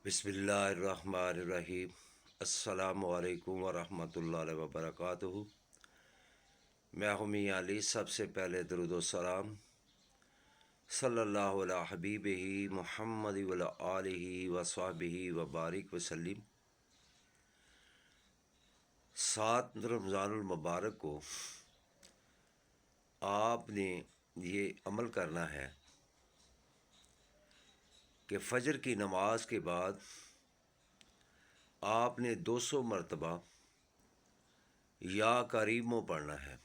बिस्मिल्लाहिर्रहमानिर्रहीम। अस्सलामु अलैकुम वरहमतुल्लाहि वबरकातुहू। मैं हूँ मियां अली। सबसे पहले दरूद व सलाम सल्लल्लाहु अला हबीबिही मुहम्मद व अला आलिही व सहबिही व बारिक वसल्लम। 7 रमज़ानुल मुबारक को आपने ये अमल करना है कि फ़जर की नमाज के बाद आपने 200 मरतबा या करीमों पढ़ना है।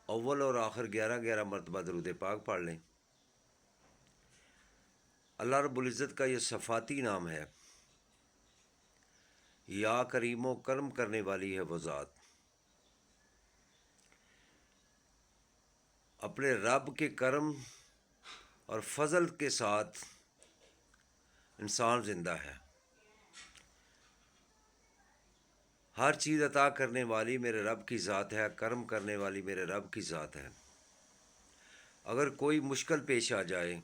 अव्वल और आखिर 11-11 मरतबा दरूद पाक पढ़ लें। अल्लाह रब्बुल इज़्ज़त का ये सफ़ाती नाम है। या करीमों, कर्म करने वाली है वो ज़ात। अपने रब के करम और फजल के साथ इंसान ज़िंदा है। हर चीज़ अता करने वाली मेरे रब की ज़ात है, कर्म करने वाली मेरे रब की ज़ात है। अगर कोई मुश्किल पेश आ जाए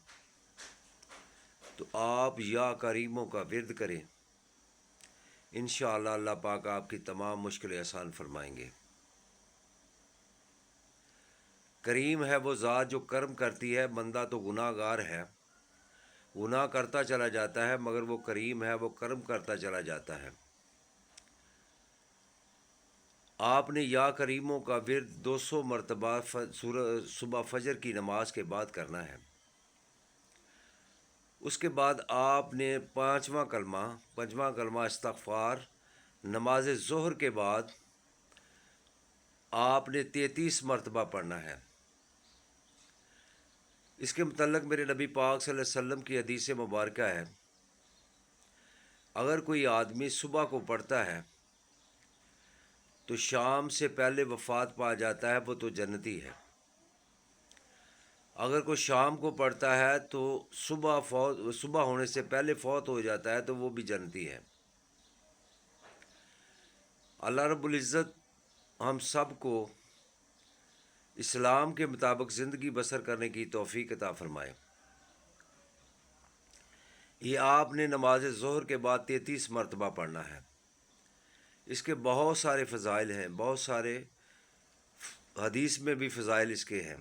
तो आप या करीमों का विर्द करें। इंशाअल्लाह अल्लाह पाक आपकी तमाम मुश्किलें आसान फरमाएंगे। करीम है वो ज़ात जो कर्म करती है। बंदा तो गुनाहगार है, गुनाह करता चला जाता है, मगर वो करीम है, वो कर्म करता चला जाता है। आपने या करीमों का विर्द 200 मरतबा सुबह फजर की नमाज के बाद करना है। उसके बाद आपने पंजवा कलमा इस्तग़फ़ार नमाज ज़ोहर के बाद आपने 33 मरतबा पढ़ना है। इसके मुतल्लिक़ मेरे नबी पाक सल्लल्लाहु अलैहि वसल्लम की हदीस मुबारक है, अगर कोई आदमी सुबह को पढ़ता है तो शाम से पहले वफ़ात पा जाता है, वो तो जन्नती है। अगर कोई शाम को पढ़ता है तो सुबह होने से पहले फौत हो जाता है, तो वो भी जन्नती है। अल्लाह रब्बुल इज़्ज़त हम सब को इस्लाम के मुताबिक ज़िंदगी बसर करने की तौफ़ीक अता फ़रमाए। ये आपने नमाज ज़ोहर के बाद 33 मरतबा पढ़ना है। इसके बहुत सारे फ़ज़ाइल हैं, बहुत सारे हदीस में भी फ़ज़ाइल इसके हैं।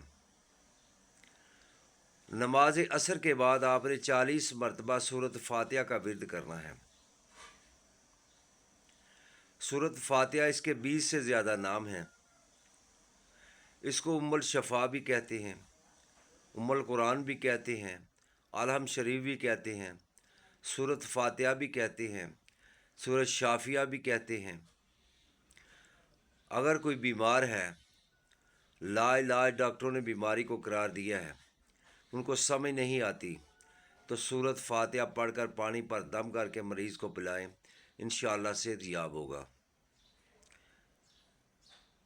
नमाज असर के बाद आपने 40 मरतबा सूरत फ़ातिहा का विर्द करना है। सूरत फ़ातिहा, इसके 20 से ज़्यादा नाम हैं। इसको उम्मुल शफ़ा भी कहते हैं, उम्मुल कुरान भी कहते हैं, अलहम शरीफ भी कहते हैं, सूरत फ़ातिहा भी कहते हैं, सूरत शाफिया भी कहते हैं। अगर कोई बीमार है, लाइलाज डॉक्टरों ने बीमारी को करार दिया है, उनको समझ नहीं आती, तो सूरत फ़ातिहा पढ़कर पानी पर दम करके मरीज़ को पिलाएं, इंशाअल्लाह सेहत याब होगा।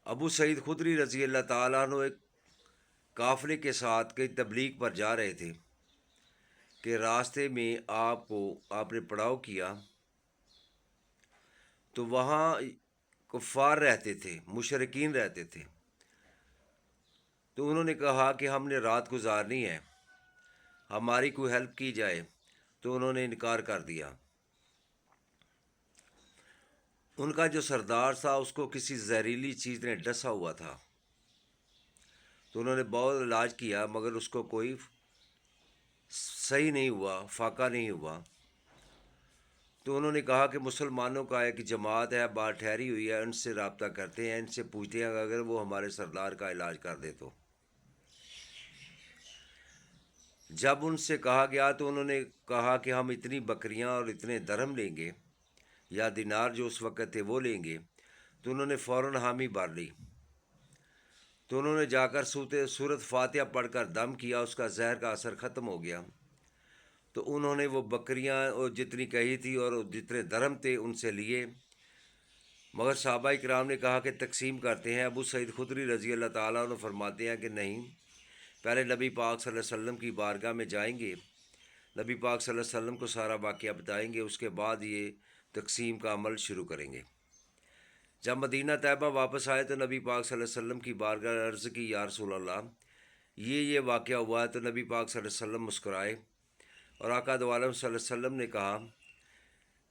अबू सईद खुदरी रज़ी अल्लाह ताला अन्हु एक काफ़िले के साथ कई तबलीग पर जा रहे थे कि रास्ते में आपने पड़ाव किया तो वहाँ कुफ़ार रहते थे, मुशरिकीन रहते थे। तो उन्होंने कहा कि हमने रात गुजारनी है, हमारी कोई हेल्प की जाए। तो उन्होंने इनकार कर दिया। उनका जो सरदार था उसको किसी जहरीली चीज़ ने डसा हुआ था, तो उन्होंने बहुत इलाज किया मगर उसको कोई सही नहीं हुआ, फाका नहीं हुआ। तो उन्होंने कहा कि मुसलमानों का एक जमात है, बाहर ठहरी हुई है, उनसे रब्ता करते हैं, इनसे पूछते हैं अगर वो हमारे सरदार का इलाज कर दे तो। जब उनसे कहा गया तो उन्होंने कहा कि हम इतनी बकरियां और इतने दरहम लेंगे या दिनार जो उस वक़्त थे वो लेंगे। तो उन्होंने फ़ौरन हामी भर ली। तो उन्होंने जाकर सूरत फ़ातिहा पढ़कर दम किया, उसका जहर का असर ख़त्म हो गया। तो उन्होंने वो बकरियां और जितनी कही थी और जितने दरहम थे उनसे लिए, मगर सहाबाए किराम ने कहा कि तकसीम करते हैं। अबू सईद खुदरी रज़ी अल्लाह ताला अन्हु फरमाते हैं कि नहीं, पहले नबी पाक सल्लल्लाहु अलैहि वसल्लम की बारगाह में जाएंगे, नबी पाक सल्लल्लाहु अलैहि वसल्लम को सारा वाक़या बताएंगे, उसके बाद ये तकसीम का अमल शुरू करेंगे। जब मदीना तैयबा वापस आए तो नबी पाक सल्लल्लाहु अलैहि वसल्लम की बारगाह अर्ज़ की, या रसूल अल्लाह, ये वाक़या हुआ है। तो नबी पाक सल्लल्लाहु अलैहि वसल्लम मुस्कुराए اور آقا دو عالم صلی اللہ علیہ وسلم نے کہا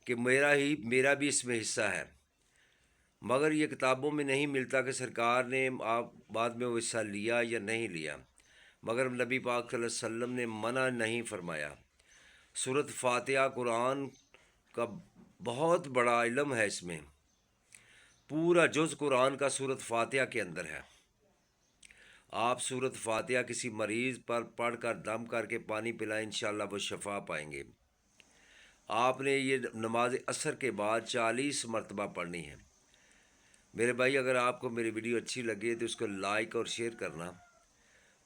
کہ میرا بھی اس میں حصہ ہے، مگر یہ کتابوں میں نہیں ملتا کہ سرکار نے آپ بعد میں وہ حصہ لیا یا نہیں لیا، مگر نبی پاک صلی اللہ علیہ وسلم نے منع نہیں فرمایا۔ سورۃ فاتحہ قرآن کا بہت بڑا علم ہے، اس میں پورا جز قرآن کا سورۃ فاتحہ کے اندر ہے۔ آپ سورۃ فاتحہ کسی مریض پر پڑھ کر دم کر کے پانی پلائیں، انشاءاللہ وہ شفا پائیں گے۔ آپ نے یہ نماز عصر کے بعد 40 مرتبہ پڑھنی ہے۔ میرے بھائی، اگر آپ کو میری ویڈیو اچھی لگے تو اس کو لائک اور شیئر کرنا۔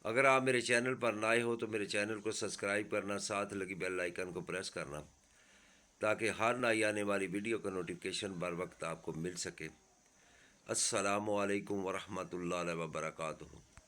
اگر آپ میرے چینل پر نئے ہو تو میرے چینل کو سبسکرائب کرنا، ساتھ لگی بیل آئیکن کو پریس کرنا، تاکہ ہر نئی آنے والی ویڈیو کا نوٹیفیکیشن بر وقت آپ کو مل سکے۔ السلام علیکم ورحمۃ اللہ وبرکاتہ۔